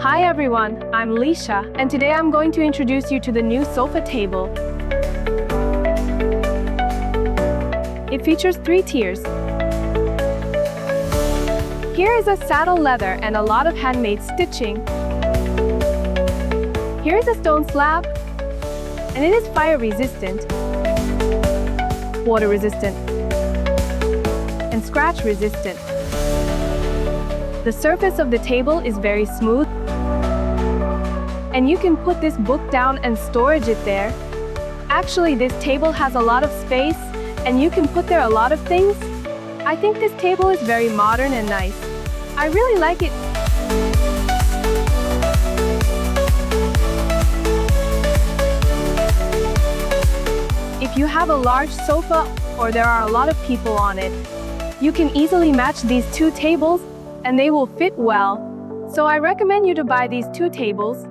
Hi everyone, I'm Lisha, and today I'm going to introduce you to the new sofa table. It features 3 tiers. Here is a saddle leather and a lot of handmade stitching. Here is a stone slab, and it is fire resistant, water resistant, and scratch resistant. The surface of the table is very smooth, and you can put this book down and storage it there. Actually, this table has a lot of space, and you can put there a lot of things. I think this table is very modern and nice. I really like it. If you have a large sofa or there are a lot of people on it, you can easily match these 2 tables and they will fit well. So I recommend you to buy these 2 tables.